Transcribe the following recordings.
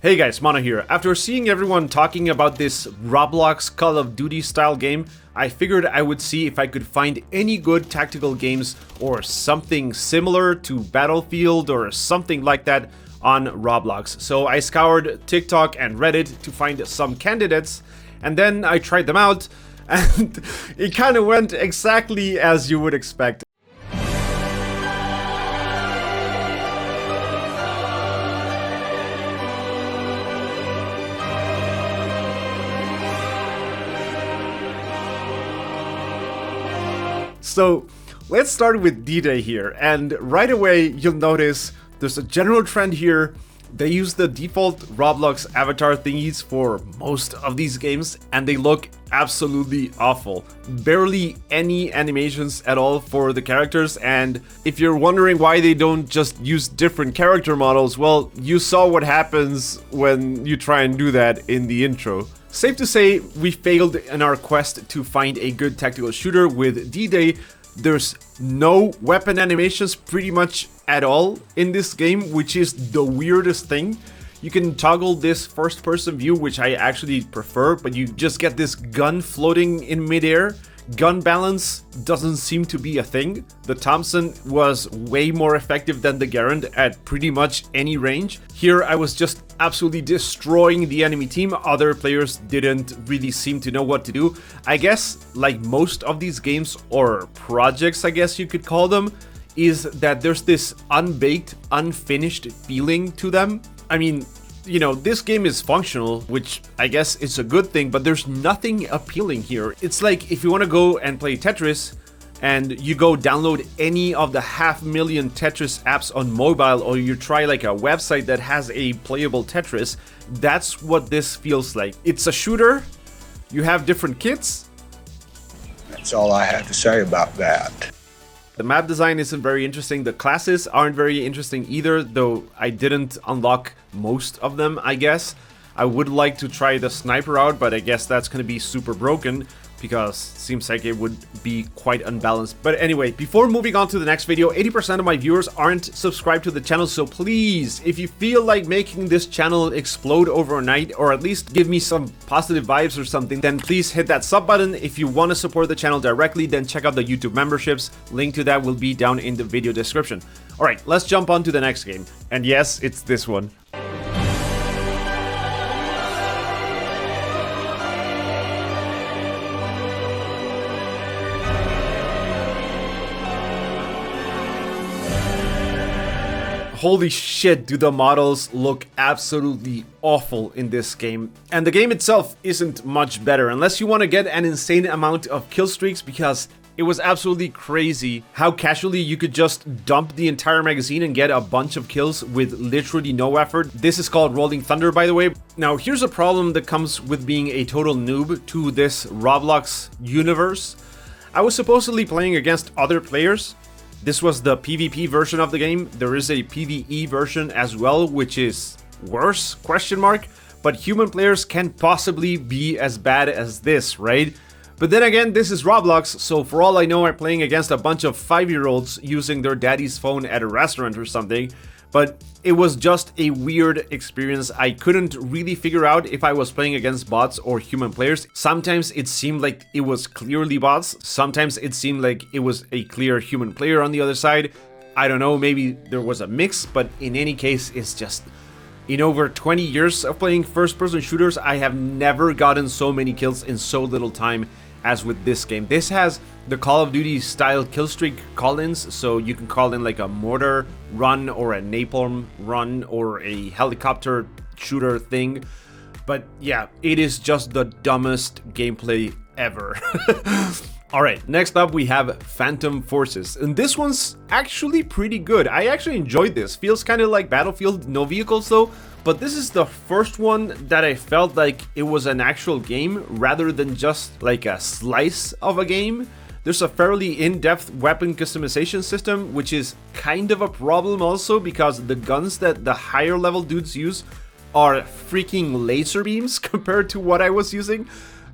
Hey guys, Mono here. After seeing everyone talking about this Roblox Call of Duty style game, I figured I would see if I could find any good tactical games or something similar to Battlefield or something like that on Roblox. So I scoured TikTok and Reddit to find some candidates, and then I tried them out, and it kind of went exactly as you would expect. So let's start with DDay here, and right away you'll notice there's a general trend here. They use the default Roblox avatar thingies for most of these games, and they look absolutely awful. Barely any animations at all for the characters, and if you're wondering why they don't just use different character models, well, you saw what happens when you try and do that in the intro. Safe to say, we failed in our quest to find a good tactical shooter with DDay. There's no weapon animations pretty much at all in this game, which is the weirdest thing. You can toggle this first person view, which I actually prefer, but you just get this gun floating in midair. Gun balance doesn't seem to be a thing. The Thompson was way more effective than the Garand at pretty much any range. Here I was just absolutely destroying the enemy team. Other players didn't really seem to know what to do. I guess, like most of these games or projects, I guess you could call them, is that there's this unbaked, unfinished feeling to them. I mean, you know, this game is functional, which I guess is a good thing, but there's nothing appealing here. It's like if you want to go and play Tetris and you go download any of the 500,000 Tetris apps on mobile, or you try like a website that has a playable Tetris, that's what this feels like. It's a shooter, you have different kits. That's all I have to say about that. The map design isn't very interesting. The classes aren't very interesting either, though I didn't unlock most of them, I guess. I would like to try the sniper out, but I guess that's going to be super broken because it seems like it would be quite unbalanced. But anyway, before moving on to the next video, 80% of my viewers aren't subscribed to the channel, so please, if you feel like making this channel explode overnight, or at least give me some positive vibes or something, then please hit that sub button. If you want to support the channel directly, then check out the YouTube memberships. Link to that will be down in the video description. Alright, let's jump on to the next game. And yes, it's this one. Holy shit, do the models look absolutely awful in this game. And the game itself isn't much better, unless you want to get an insane amount of kill streaks, because it was absolutely crazy how casually you could just dump the entire magazine and get a bunch of kills with literally no effort. This is called Rolling Thunder, by the way. Now, here's a problem that comes with being a total noob to this Roblox universe. I was supposedly playing against other players. This was the PvP version of the game. There is a PvE version as well, which is worse, question mark. But human players can't possibly be as bad as this, right? But then again, this is Roblox, so for all I know, I'm playing against a bunch of 5-year-olds using their daddy's phone at a restaurant or something. But it was just a weird experience. I couldn't really figure out if I was playing against bots or human players. Sometimes it seemed like it was clearly bots. Sometimes it seemed like it was a clear human player on the other side. I don't know, maybe there was a mix, but in any case, it's just... In over 20 years of playing first-person shooters, I have never gotten so many kills in so little time as with this game. This has the Call of Duty style killstreak call-ins, so you can call in like a mortar run or a napalm run or a helicopter shooter thing. But yeah, it is just the dumbest gameplay ever. Alright, next up we have Phantom Forces, and this one's actually pretty good. I actually enjoyed this. Feels kind of like Battlefield, no vehicles though, but this is the first one that I felt like it was an actual game rather than just like a slice of a game. There's a fairly in-depth weapon customization system, which is kind of a problem also because the guns that the higher level dudes use are freaking laser beams compared to what I was using.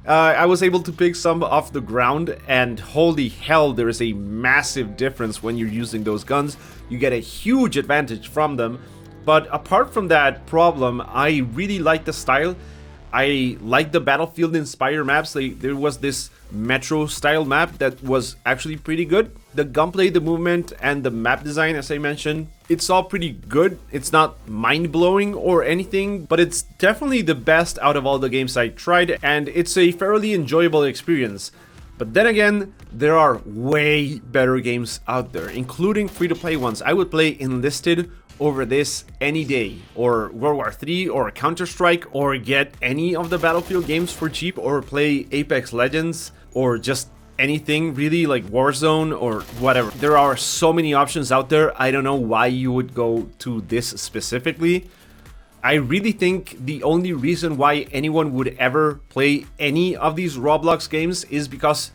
I was able to pick some off the ground, and holy hell, there is a massive difference when you're using those guns. You get a huge advantage from them. But apart from that problem, I really like the style. I like the Battlefield inspired maps. There was this Metro style map that was actually pretty good. The gunplay, the movement, and the map design, as I mentioned, it's all pretty good. It's not mind-blowing or anything, but it's definitely the best out of all the games I tried, and it's a fairly enjoyable experience. But then again, there are way better games out there, including free-to-play ones. I would play Enlisted over this any day, or World War III, or Counter-Strike, or get any of the Battlefield games for cheap, or play Apex Legends, or just anything really, like Warzone or whatever. There are so many options out there. I don't know why you would go to this specifically. I really think the only reason why anyone would ever play any of these Roblox games is because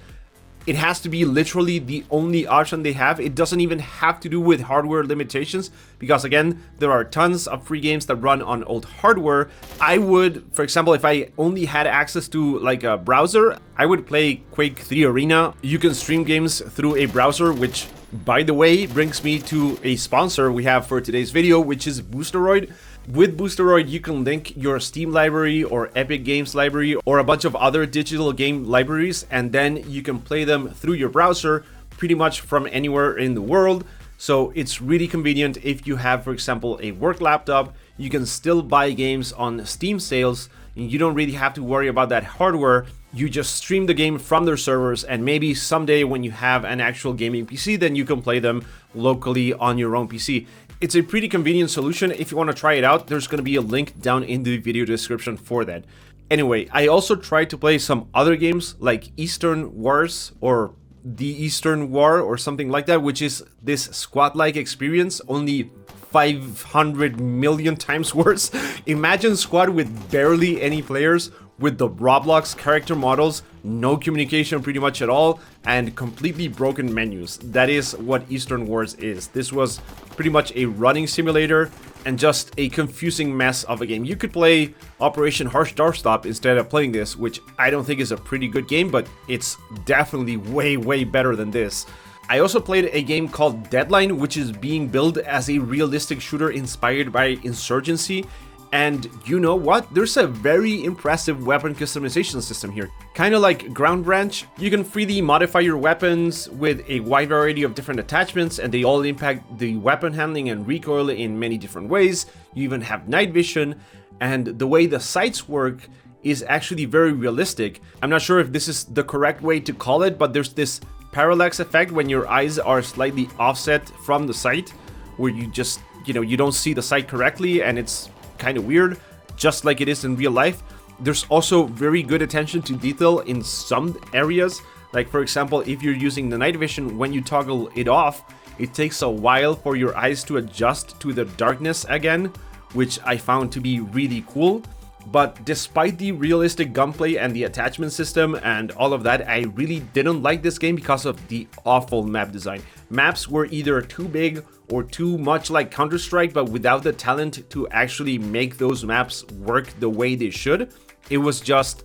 it has to be literally the only option they have. It doesn't even have to do with hardware limitations, because again, there are tons of free games that run on old hardware. I would, for example, if I only had access to like a browser, I would play Quake 3 Arena. You can stream games through a browser, which, by the way, brings me to a sponsor we have for today's video, which is Boosteroid. With Boosteroid, you can link your Steam library or Epic Games library or a bunch of other digital game libraries, and then you can play them through your browser pretty much from anywhere in the world. So it's really convenient if you have, for example, a work laptop. You can still buy games on Steam sales, and you don't really have to worry about that hardware. You just stream the game from their servers, and maybe someday when you have an actual gaming PC, then you can play them locally on your own PC. It's a pretty convenient solution. If you want to try it out, there's going to be a link down in the video description for that. Anyway, I also tried to play some other games like Eastern Wars or The Eastern War or something like that, which is this squad-like experience, only 500 million times worse. Imagine Squad with barely any players, with the Roblox character models, no communication pretty much at all, and completely broken menus. That is what Eastern Wars is. This was pretty much a running simulator and just a confusing mess of a game. You could play Operation Harsh Doorstop instead of playing this, which I don't think is a pretty good game, but it's definitely way better than this. I also played a game called Deadline, which is being billed as a realistic shooter inspired by Insurgency. And you know what? There's a very impressive weapon customization system here. Kind of like Ground Branch, you can freely modify your weapons with a wide variety of different attachments, and they all impact the weapon handling and recoil in many different ways. You even have night vision, and the way the sights work is actually very realistic. I'm not sure if this is the correct way to call it, but there's this parallax effect when your eyes are slightly offset from the sight, where you just, you don't see the sight correctly, and it's kind of weird, just like it is in real life. There's also very good attention to detail in some areas. Like, for example, if you're using the night vision, when you toggle it off, it takes a while for your eyes to adjust to the darkness again, which I found to be really cool. But despite the realistic gunplay and the attachment system and all of that, I really didn't like this game because of the awful map design. Maps were either too big or too much like Counter-Strike, but without the talent to actually make those maps work the way they should. It was just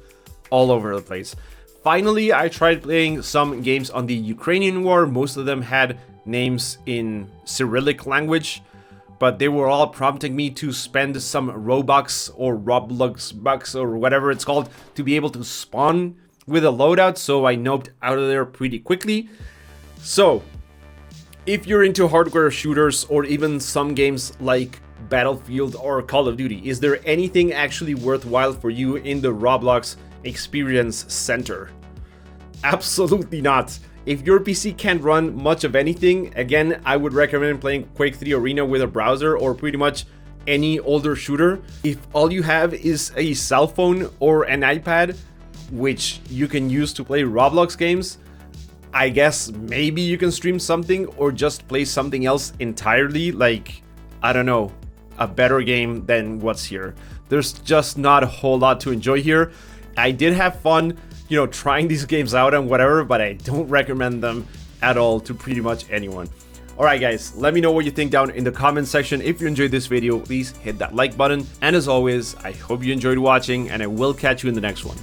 all over the place. Finally, I tried playing some games on the Ukrainian war. Most of them had names in Cyrillic language, but they were all prompting me to spend some Robux or Roblox bucks or whatever it's called to be able to spawn with a loadout, so I noped out of there pretty quickly. So, if you're into hardware shooters or even some games like Battlefield or Call of Duty, is there anything actually worthwhile for you in the Roblox Experience Center? Absolutely not. If your PC can't run much of anything, again, I would recommend playing Quake 3 Arena with a browser or pretty much any older shooter. If all you have is a cell phone or an iPad, which you can use to play Roblox games, I guess maybe you can stream something or just play something else entirely, like, I don't know, a better game than what's here. There's just not a whole lot to enjoy here. I did have fun, trying these games out and whatever, but I don't recommend them at all to pretty much anyone. Alright guys, let me know what you think down in the comment section. If you enjoyed this video, please hit that like button. And as always, I hope you enjoyed watching, and I will catch you in the next one.